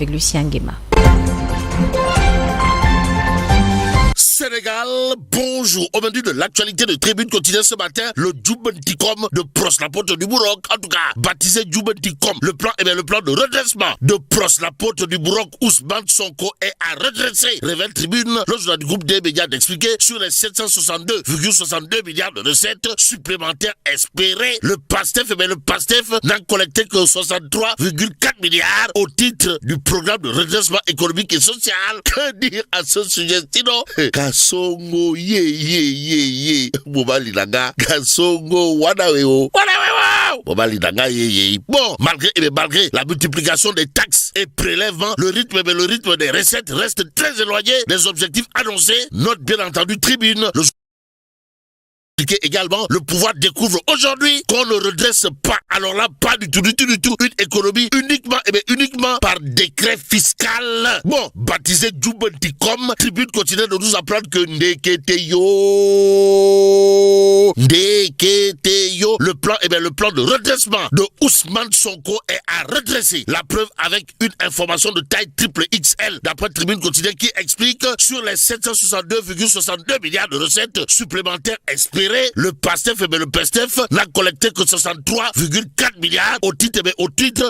avec Lucien Nguema. Sénégal, bonjour. Au menu de l'actualité de Tribune quotidienne ce matin, le Djoubenticom de Pros, la porte du Bourroc, en tout cas, baptisé Djoubenticom. Le plan de redressement de Pros, la porte du Bourroc, Ousmane Sonko est à redresser. Révèle Tribune, le journal du groupe des médias d'expliquer sur les 762,62 milliards de recettes supplémentaires espérées. Le PASTEF n'a collecté que 63,4 milliards au titre du programme de redressement économique et social. Que dire à ce sujet, sinon? Kasongo Bobali Nanga Kasongo Wanaweo Bobali Nanga Bon, malgré la multiplication des taxes et prélèvements, le rythme des recettes reste très éloigné des objectifs annoncés. Note bien entendu Tribune. Également, le pouvoir découvre aujourd'hui qu'on ne redresse pas, alors là, pas du tout, une économie uniquement par décret fiscal. Bon, baptisé Djoubenticom, Tribune continue de nous apprendre que Ndeketeyo, le plan de redressement de Ousmane Sonko est à redresser. La preuve avec une information de taille triple XL, d'après Tribune quotidienne qui explique sur les 762,62 milliards de recettes supplémentaires espérées, le PASTEF n'a collecté que 63,4 milliards au titre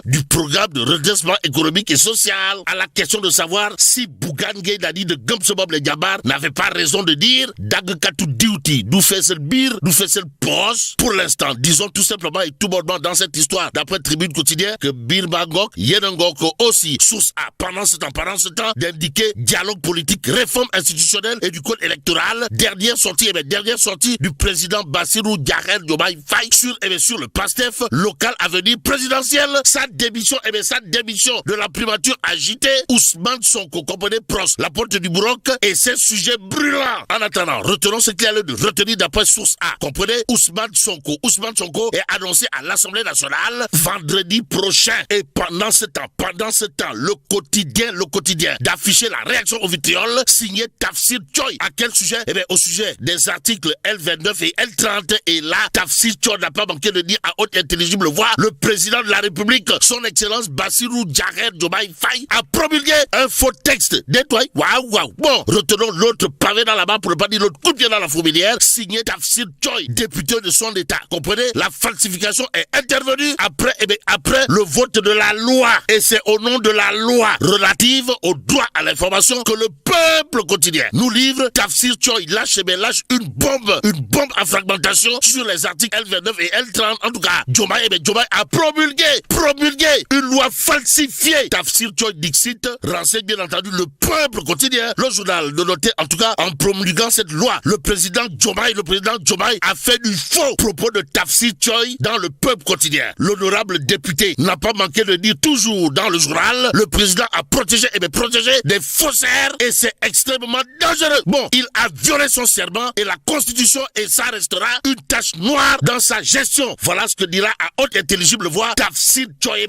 du programme de redressement économique et social. À la question de savoir si Bougane Gueye Dany de Gumsebob les Diabar n'avait pas raison de dire Dagkatu Duty, nous faisons le bir, nous faisons le poste. Pour l'instant, disons tout simplement et tout bonnement dans cette histoire, d'après Tribune quotidienne, que Bir Bangok, Yenangok aussi, source A, pendant ce temps, d'indiquer dialogue politique, réforme institutionnelle et du code électoral. Dernière sortie du président Bassirou Diomaye Faye sur le PASTEF local à venir présidentiel. Sa démission de la primature agitée. Ousmane Sonko, comprenez Pros, la porte du Bourroc et ses sujets brûlants. En attendant, retenons ce qu'il y a lieu de retenir d'après source A. Comprenez Ousmane Sonko est annoncé à l'Assemblée nationale vendredi prochain. Et pendant ce temps, le quotidien d'afficher la réaction au vitriol signé Tafsir Choy. À quel sujet? Au sujet des articles L29 et L30, et là, Tafsir Choy n'a pas manqué de dire à haute intelligible voix, le président de la République, son excellence Bassirou Diomaye Faye, a promulgué un faux texte. Nettoyé. Waouh. Bon, retenons l'autre pavé dans la main pour ne pas dire l'autre coup de pied dans la fourmilière, signé Tafsir Choy, député de son État. Comprenez? La falsification est intervenue après le vote de la loi. Et c'est au nom de la loi relative au droit à l'information que le peuple quotidien nous livre. Tafsir Choy lâche une bombe à fragmentation sur les articles L29 et L30. En tout cas, Diomaye a promulgué une loi falsifiée. Tafsir Choy Dixit renseigne bien entendu le peuple quotidien. Le journal de noter, en tout cas, en promulguant cette loi, le président Diomaye a fait du faux propos de Tafsir Choy dans le peuple quotidien. L'honorable député n'a pas manqué de dire toujours dans le journal, le président a protégé des faussaires et c'est extrêmement dangereux. Bon, il a violé son serment et la Constitution, et ça restera une tache noire dans sa gestion. Voilà ce que dira à haute intelligible voix Tafsir Choy,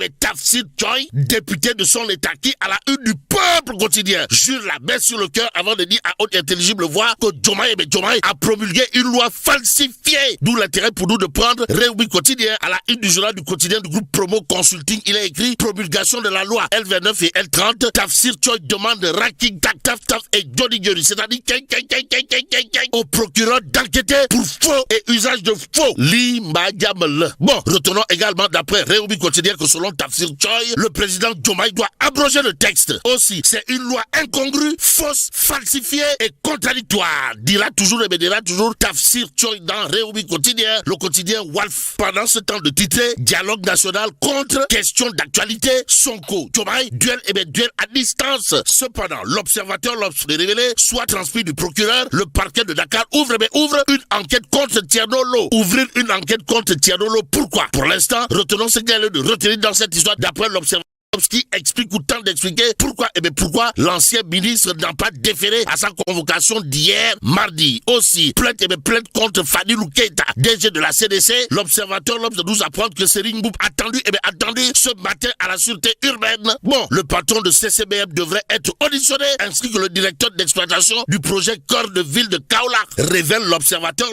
député de son État, qui à la une du peuple quotidien jure la main sur le cœur avant de dire à haute intelligible voix que Diomaye a promulgué une loi falsifiée. D'où l'intérêt pour nous de prendre Réumi quotidien à la une du journal du quotidien du groupe Promo Consulting. Il a écrit promulgation de la loi L29 et L30. Tafsir Choy demande Raking Taf et Johnny, c'est-à-dire au procureur d'enquêter pour faux et usage de faux. Bon, retenons également d'après Réumi quotidien que selon Tafsir Choy, le président Diomaye doit abroger le texte. Aussi, c'est une loi incongrue, fausse, falsifiée et contradictoire. Dira toujours Tafsir Choy dans Réumi quotidien, le quotidien Walf. Pendant ce temps de titrer dialogue national contre question d'actualité, Sonko, Diomaye, duel à distance. Cependant, l'observateur révélé, soit transmis du procureur, le parquet de Dakar ouvre une enquête contre Thierno Lo. Ouvrir une enquête contre Thierno Lo, pourquoi? Pour l'instant, retenons ce qu'il y a lieu de retenir dans cette histoire d'après l'observateur qui explique ou tente d'expliquer pourquoi l'ancien ministre n'a pas déféré à sa convocation d'hier mardi. Aussi, plainte contre Fadilou Keita, DG de la CDC. L'observateur nous apprend que Serigne Mboup attendu ce matin à la sûreté urbaine. Bon, le patron de CCBM devrait être auditionné, ainsi que le directeur d'exploitation du projet Cœur de Ville de Kaolack. Révèle l'observateur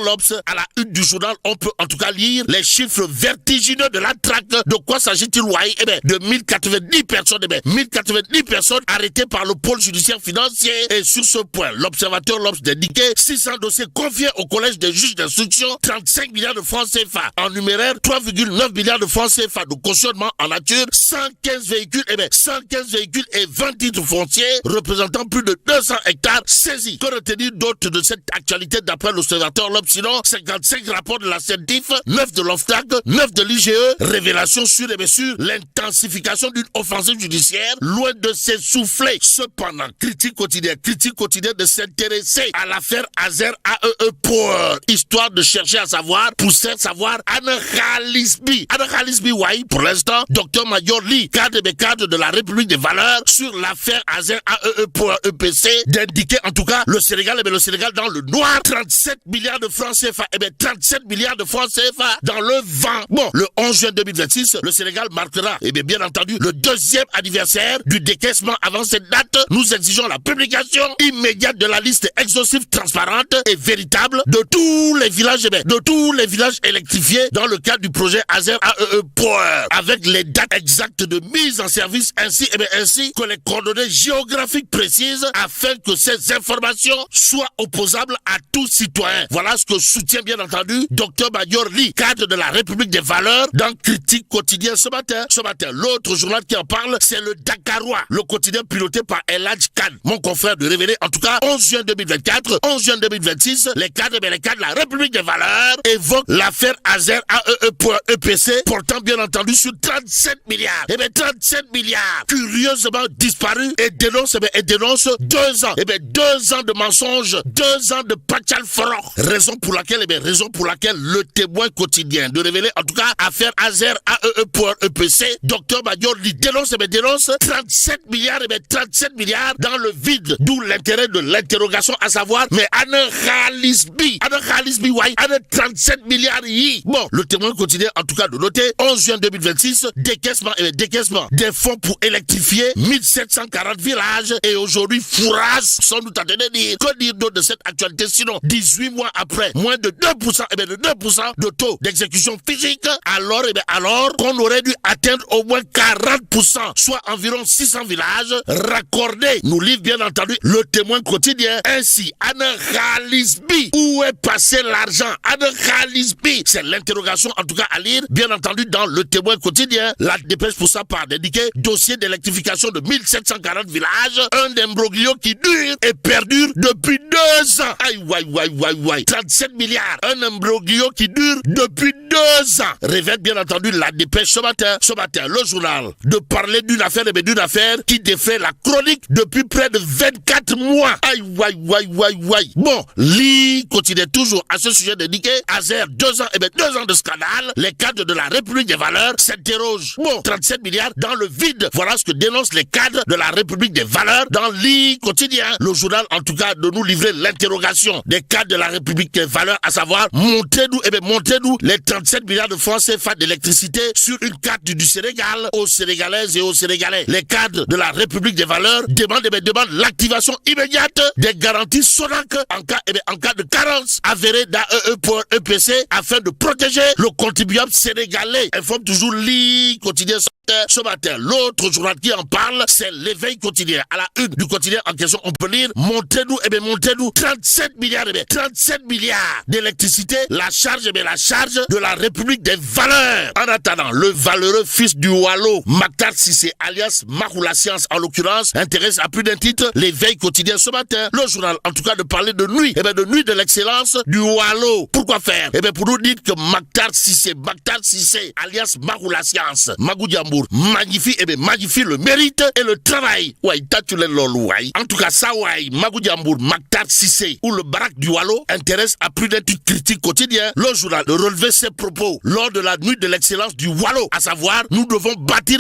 à la une du journal. On peut en tout cas lire les chiffres vertigineux de la traque. De quoi s'agit-il, de 1090 1090 personnes, 1090 personnes arrêtées par le pôle judiciaire financier. Et sur ce point, l'observateur L'Obs indiquait 600 dossiers confiés au collège des juges d'instruction, 35 milliards de francs CFA. En numéraire, 3,9 milliards de francs CFA de cautionnement en nature, 115 véhicules et 20 titres fonciers représentant plus de 200 hectares saisis. Que retenir d'autre de cette actualité d'après l'observateur L'Obs? Sinon, 55 rapports de la CENTIF, 9 de l'OFTAC, 9 de l'IGE, révélation sur l'intensification d'une offensive judiciaire, loin de s'essouffler. Cependant, critique quotidienne de s'intéresser à l'affaire Azer AEE pour histoire de chercher à savoir, pousser à savoir, Anne-Khalisbi, ouais, pour l'instant, Dr Major Lee, cadre de la République des valeurs, sur l'affaire Azer AEE pour EPC, d'indiquer en tout cas le Sénégal dans le noir, 37 milliards de francs CFA, 37 milliards de francs CFA dans le vent. Bon, le 11 juin 2026, le Sénégal marquera, bien entendu, le deuxième anniversaire du décaissement. Avant cette date, nous exigeons la publication immédiate de la liste exhaustive, transparente et véritable de tous les villages, électrifiés dans le cadre du projet Azer AEE Power, avec les dates exactes de mise en service ainsi que les coordonnées géographiques précises afin que ces informations soient opposables à tout citoyen. Voilà ce que soutient bien entendu Dr Major Lee, cadre de la République des valeurs, dans Critique quotidien ce matin. L'autre journal qui en parle, c'est le Dakarois, le quotidien piloté par El Hadj Kane, mon confrère de Révélé. En tout cas, 11 juin 2024, 11 juin 2026, les cadres de la République des valeurs évoquent l'affaire Azer AEE.EPC, portant bien entendu sur 37 milliards. 37 milliards curieusement disparus et dénonce 2 ans. 2 ans de mensonges, 2 ans de pachal forok. Raison pour laquelle le Témoin quotidien de Révélé, en tout cas, affaire Azer AEE.EPC, Dr Major Lee dénonce 37 milliards, 37 milliards dans le vide, d'où l'intérêt de l'interrogation, à savoir, mais Anne-Khalisbi, ouais, 37 milliards yi. Bon, le Témoin quotidien, en tout cas, de noter, 11 juin 2026, décaissement des fonds pour électrifier 1740 villages, et aujourd'hui, fourrasse, sans doute en train de dire. Que dire d'autre de cette actualité, sinon, 18 mois après, moins de 2%, de taux d'exécution physique, alors qu'on aurait dû atteindre au moins 40%, soit environ 600 villages raccordés, nous livre bien entendu le Témoin quotidien. Ainsi, Anne-Khalisbi, où est passé l'argent? Anne-Khalisbi, c'est l'interrogation en tout cas à lire, bien entendu dans le Témoin quotidien. La dépêche pour sa part d'indiquer dossier d'électrification de 1740 villages, un imbroglio qui dure et perdure depuis 2 ans. Aïe, 37 milliards, un imbroglio qui dure depuis 2 ans. Révèle bien entendu la dépêche ce matin, le journal, de parler d'une affaire qui défait la chronique depuis près de 24 mois. Aïe. Bon, Lee continue toujours à ce sujet d'indiquer Azer, 2 ans, 2 ans de scandale. Les cadres de la République des valeurs s'interrogent. Bon, 37 milliards dans le vide. Voilà ce que dénoncent les cadres de la République des valeurs dans Lee quotidien. Le journal, en tout cas, de nous livrer l'interrogation des cadres de la République des valeurs, à savoir, montrez-nous les 37 milliards de francs CFA d'électricité sur une carte du Sénégal aux Sénégalaises et aux Sénégalais. Les cadres de la République des valeurs demandent l'activation immédiate des garanties SONAC en cas de carence avérée d'AEE.EPC afin de protéger le contribuable sénégalais. Informe toujours Lee quotidien ce matin. L'autre journal qui en parle, c'est l'Éveil quotidien. À la une du quotidien en question, on peut lire, montrez-nous 37 milliards d'électricité, la charge de la République des valeurs. En attendant, le valeureux fils du Wallo, Mactar Cissé, alias Maroula Science en l'occurrence, intéresse à plus d'un titre l'Éveil quotidien ce matin. Le journal, en tout cas, de parler de nuit, de nuit de l'excellence du Wallo. Pourquoi faire? Pour nous dire que Mactar Cissé, alias Maroula Science, Magou Diambour, magnifie le mérite et le travail. Ouais, en tout cas, ça, ouais, Magou Diambour, Mactar Cissé, ou le baraque du Wallo, intéresse à plus d'un titre critique quotidien. Le journal de relever ses propos lors de la nuit de l'excellence du Wallo, à savoir, nous devons bâtir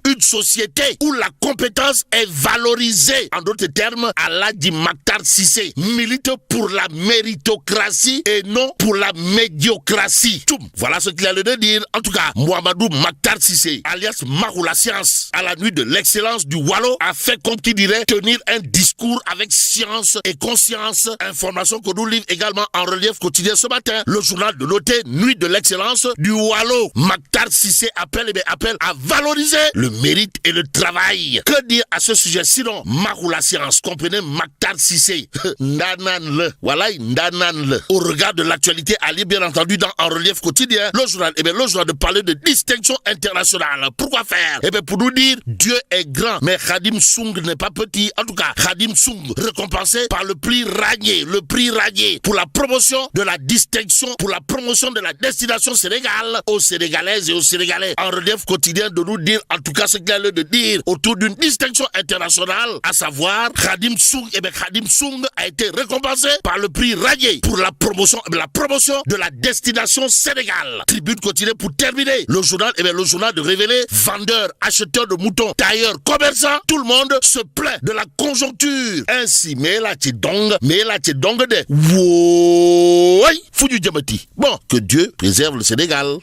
une société où la compétence est valorisée. En d'autres termes, Allah dit Mactar Cissé milite pour la méritocratie et non pour la médiocratie. Voilà ce qu'il a le de dire. En tout cas, Mohamedou Mactar Cissé, alias Maroula Science, à la nuit de l'excellence du Wallo, a fait, comme qui dirait, tenir un discours avec science et conscience. Information que nous livre également en relief quotidien ce matin. Le journal de noter, nuit de l'excellence du Wallo. Mactar Cissé appelle à valoriser valoriser le mérite et le travail. Que dire à ce sujet sinon Marou la science, comprenez Maktar Sissé. Ndanan le, voilà Ndanan le. Au regard de l'actualité, allez bien entendu dans En Relief Quotidien, le journal, le journal de parler de distinction internationale. Pourquoi faire? Pour nous dire, Dieu est grand, mais Khadim Soung n'est pas petit. En tout cas, Khadim Soung récompensé par le prix Ranier pour la promotion de la distinction, pour la promotion de la destination Sénégal aux Sénégalaises et aux Sénégalais. En Relief Quotidien de nous dire, en tout cas ce qu'il y a lieu de dire autour d'une distinction internationale, à savoir Khadim Soung. Khadim Soung a été récompensé par le prix Ranier pour la promotion de la destination Sénégal. Tribune Quotidien pour terminer. Le journal de révéler vendeurs, acheteurs de moutons, tailleurs, commerçants, tout le monde se plaint de la conjoncture. Ainsi, mais là tu dong de wouai, foudu diamati. Bon, que Dieu préserve le Sénégal.